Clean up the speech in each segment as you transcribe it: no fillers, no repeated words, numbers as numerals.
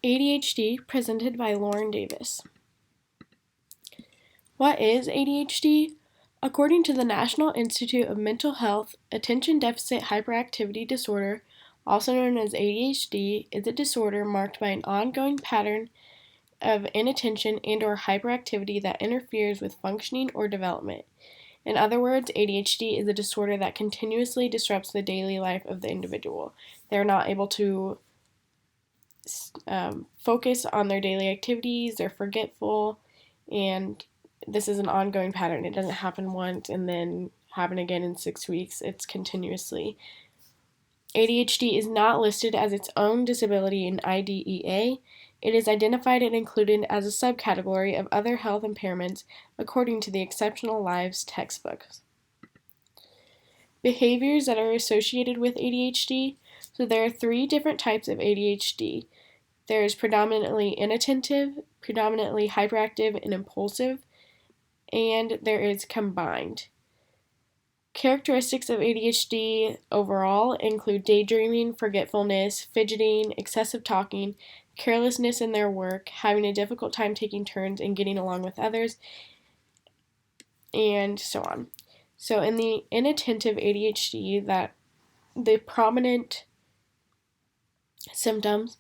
ADHD, presented by Lauryn Davis. What is ADHD? According to the National Institute of Mental Health, attention deficit hyperactivity disorder, also known as ADHD, is a disorder marked by an ongoing pattern of inattention and/or hyperactivity that interferes with functioning or development. In other words, ADHD is a disorder that continuously disrupts the daily life of the individual. They're not able to focus on their daily activities, they're forgetful, and this is an ongoing pattern. It doesn't happen once and then happen again in 6 weeks. It's continuously. ADHD is not listed as its own disability in IDEA. It is identified and included as a subcategory of other health impairments according to the Exceptional Lives textbooks. Behaviors that are associated with ADHD. So there are 3 different types of ADHD. There is predominantly inattentive, predominantly hyperactive and impulsive, and there is combined. Characteristics of ADHD overall include daydreaming, forgetfulness, fidgeting, excessive talking, carelessness in their work, having a difficult time taking turns and getting along with others, and so on. So in the inattentive ADHD, that the prominent symptoms,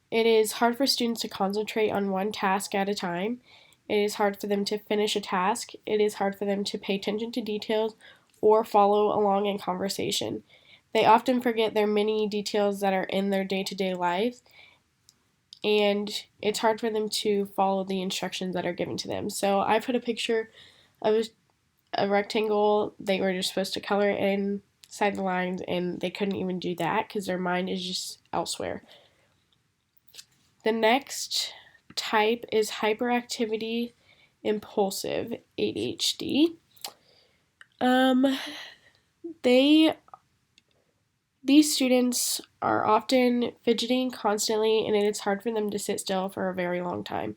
it is hard for students to concentrate on one task at a time. It is hard for them to finish a task. It is hard for them to pay attention to details or follow along in conversation. They often forget their many details that are in their day-to-day lives, and it's hard for them to follow the instructions that are given to them. So I put a picture of a rectangle. They were just supposed to color it inside the lines, and they couldn't even do that because their mind is just elsewhere. The next type is hyperactivity impulsive ADHD. These students are often fidgeting constantly, and it is hard for them to sit still for a very long time.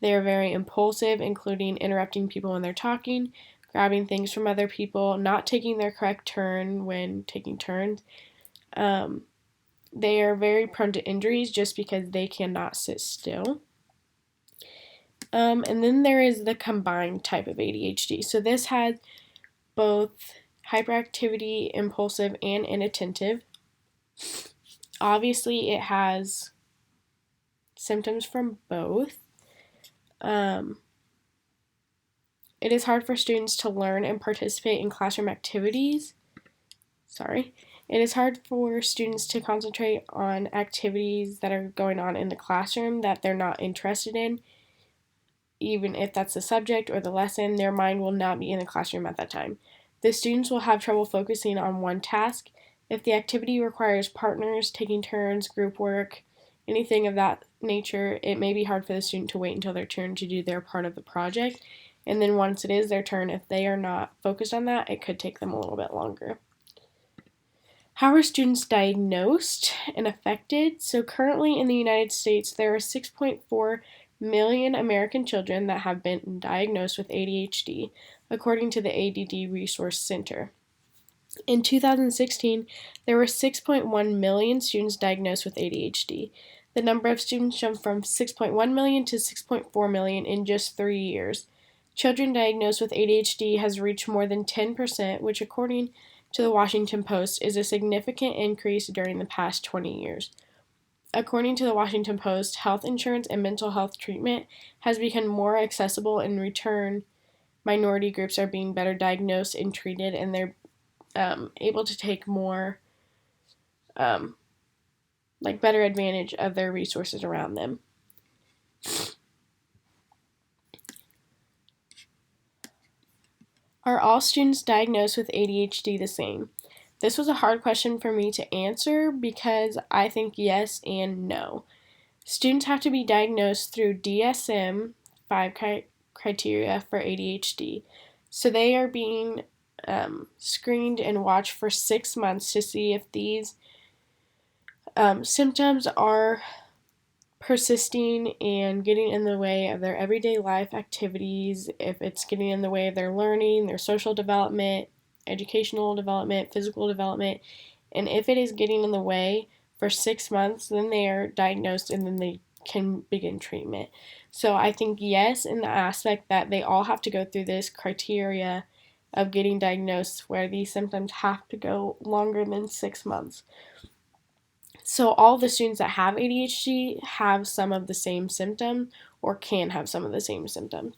They are very impulsive, including interrupting people when they're talking, grabbing things from other people, not taking their correct turn when taking turns. They are very prone to injuries just because they cannot sit still. And then there is the combined type of ADHD. So this has both hyperactivity, impulsive, and inattentive. Obviously, it has symptoms from both. It is hard for students to learn and participate in classroom activities. It is hard for students to concentrate on activities that are going on in the classroom that they're not interested in. Even if that's the subject or the lesson, their mind will not be in the classroom at that time. The students will have trouble focusing on one task. If the activity requires partners, taking turns, group work, anything of that nature, it may be hard for the student to wait until their turn to do their part of the project. And then once it is their turn, if they are not focused on that, it could take them a little bit longer. How are students diagnosed and affected? So currently in the United States, there are 6.4 million American children that have been diagnosed with ADHD, according to the ADD Resource Center. In 2016, there were 6.1 million students diagnosed with ADHD. The number of students jumped from 6.1 million to 6.4 million in just 3 years. Children diagnosed with ADHD has reached more than 10%, which according to the Washington Post is a significant increase during the past 20 years. According to the Washington Post, health insurance and mental health treatment has become more accessible. In return, minority groups are being better diagnosed and treated, and they're able to take more, better advantage of their resources around them. Are all students diagnosed with ADHD the same? This was a hard question for me to answer because I think yes and no. Students have to be diagnosed through DSM-5 criteria for ADHD. So they are being screened and watched for 6 months to see if these symptoms are persisting and getting in the way of their everyday life activities, if it's getting in the way of their learning, their social development, educational development, physical development, and if it is getting in the way for 6 months, then they are diagnosed and then they can begin treatment. So I think yes, in the aspect that they all have to go through this criteria of getting diagnosed where these symptoms have to go longer than 6 months. So all the students that have ADHD have some of the same symptoms or can have some of the same symptoms.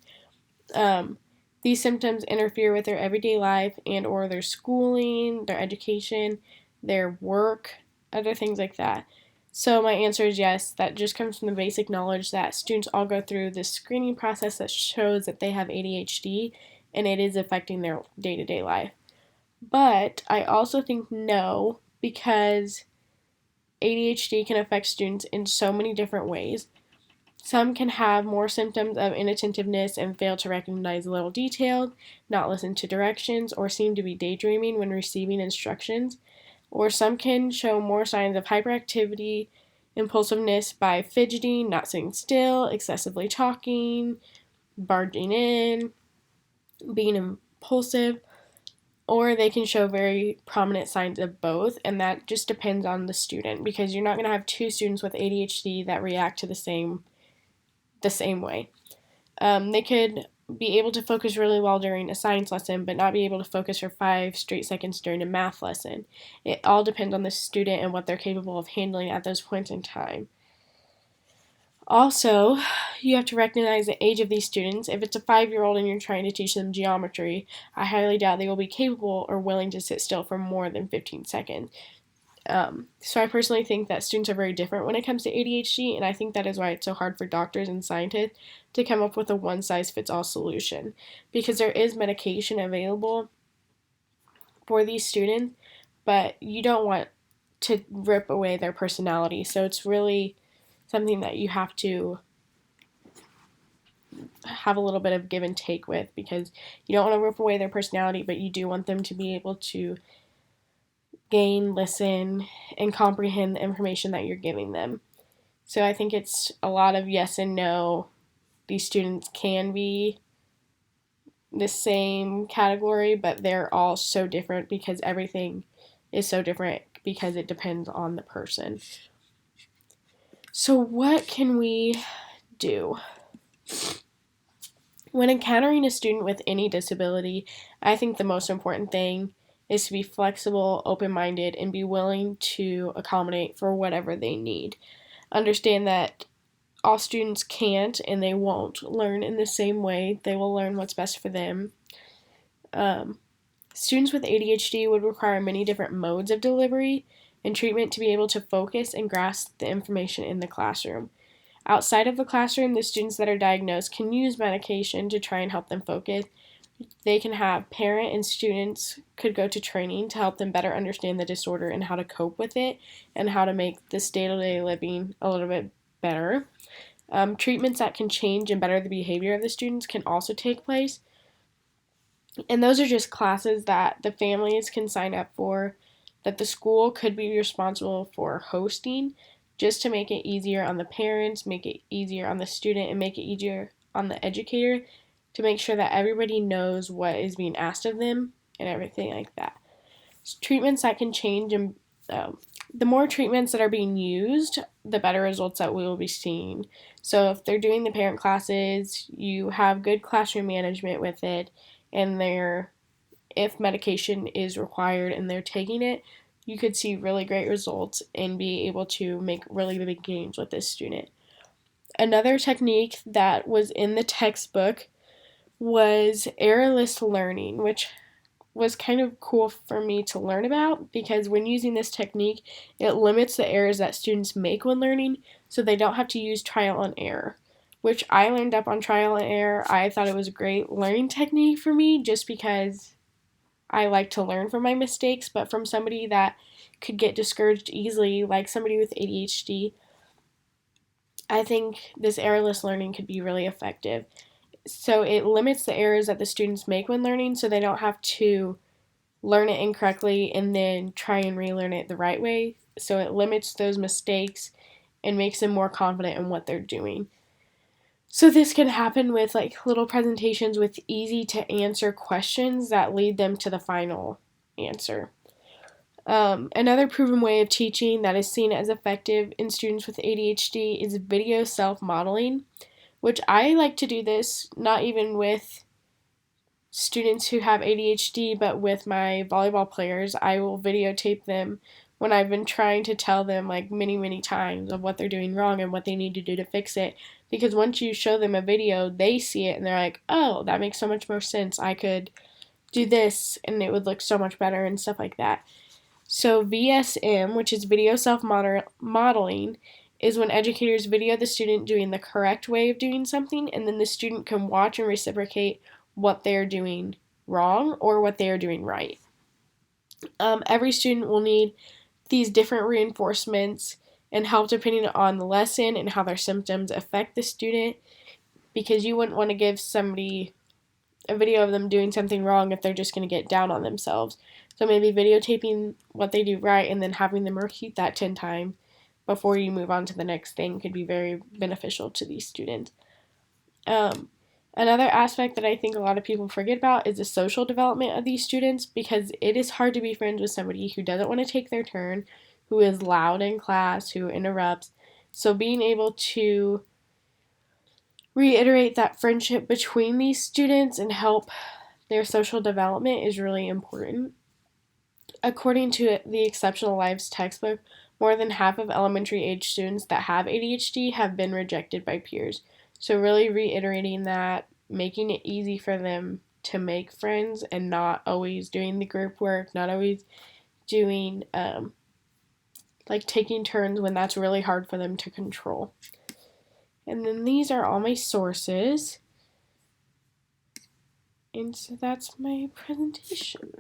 These symptoms interfere with their everyday life and or their schooling, their education, their work, other things like that. So my answer is yes. That just comes from the basic knowledge that students all go through this screening process that shows that they have ADHD and it is affecting their day-to-day life. But I also think no, because ADHD can affect students in so many different ways. Some can have more symptoms of inattentiveness and fail to recognize little details, not listen to directions, or seem to be daydreaming when receiving instructions. Or some can show more signs of hyperactivity, impulsiveness by fidgeting, not sitting still, excessively talking, barging in, being impulsive, or they can show very prominent signs of both, and that just depends on the student because you're not going to have two students with ADHD that react to the same way. They could be able to focus really well during a science lesson, but not be able to focus for 5 straight seconds during a math lesson. It all depends on the student and what they're capable of handling at those points in time. Also, you have to recognize the age of these students. If it's a 5-year-old and you're trying to teach them geometry, I highly doubt they will be capable or willing to sit still for more than 15 seconds. So I personally think that students are very different when it comes to ADHD, and I think that is why it's so hard for doctors and scientists to come up with a one-size-fits-all solution, because there is medication available for these students, but you don't want to rip away their personality. So it's really something that you have to have a little bit of give and take with, because you don't want to rip away their personality, but you do want them to be able to gain, listen, and comprehend the information that you're giving them. So I think it's a lot of yes and no. These students can be the same category, but they're all so different because everything is so different because it depends on the person. So what can we do? When encountering a student with any disability, I think the most important thing is to be flexible, open-minded, and be willing to accommodate for whatever they need. Understand that all students can't and they won't learn in the same way. They will learn what's best for them. Students with ADHD would require many different modes of delivery and treatment to be able to focus and grasp the information in the classroom. Outside of the classroom, the students that are diagnosed can use medication to try and help them focus. They can have parent and students could go to training to help them better understand the disorder and how to cope with it and how to make this day-to-day living a little bit better. Treatments that can change and better the behavior of the students can also take place. And those are just classes that the families can sign up for, that the school could be responsible for hosting, just to make it easier on the parents, make it easier on the student, and make it easier on the educator to make sure that everybody knows what is being asked of them and everything like that. Treatments that can change, and the more treatments that are being used, the better results that we will be seeing. So if they're doing the parent classes, you have good classroom management with it, and if medication is required and they're taking it, you could see really great results and be able to make really big gains with this student. Another technique that was in the textbook was errorless learning, which was kind of cool for me to learn about, because when using this technique, it limits the errors that students make when learning, so they don't have to use trial and error, which I learned up on trial and error. I thought it was a great learning technique for me just because I like to learn from my mistakes, but from somebody that could get discouraged easily, like somebody with ADHD, I think this errorless learning could be really effective. So it limits the errors that the students make when learning, so they don't have to learn it incorrectly and then try and relearn it the right way. So it limits those mistakes and makes them more confident in what they're doing. So this can happen with like little presentations with easy to answer questions that lead them to the final answer. Another proven way of teaching that is seen as effective in students with ADHD is video self-modeling, which I like to do this not even with students who have ADHD, but with my volleyball players. I will videotape them when I've been trying to tell them like many times of what they're doing wrong and what they need to do to fix it. Because once you show them a video, they see it and they're like, oh, that makes so much more sense. I could do this and it would look so much better and stuff like that. So VSM, which is video self-modeling, is when educators video the student doing the correct way of doing something, and then the student can watch and reciprocate what they're doing wrong or what they are doing right. Every student will need these different reinforcements and help depending on the lesson and how their symptoms affect the student, because you wouldn't want to give somebody a video of them doing something wrong if they're just going to get down on themselves. So maybe videotaping what they do right and then having them repeat that 10 times before you move on to the next thing could be very beneficial to these students. Another aspect that I think a lot of people forget about is the social development of these students, because it is hard to be friends with somebody who doesn't want to take their turn, who is loud in class, who interrupts. So being able to reiterate that friendship between these students and help their social development is really important. According to the Exceptional Lives textbook, more than half of elementary age students that have ADHD have been rejected by peers. So really reiterating that, making it easy for them to make friends and not always doing the group work, not always doing like taking turns when that's really hard for them to control. And then these are all my sources. And so that's my presentation.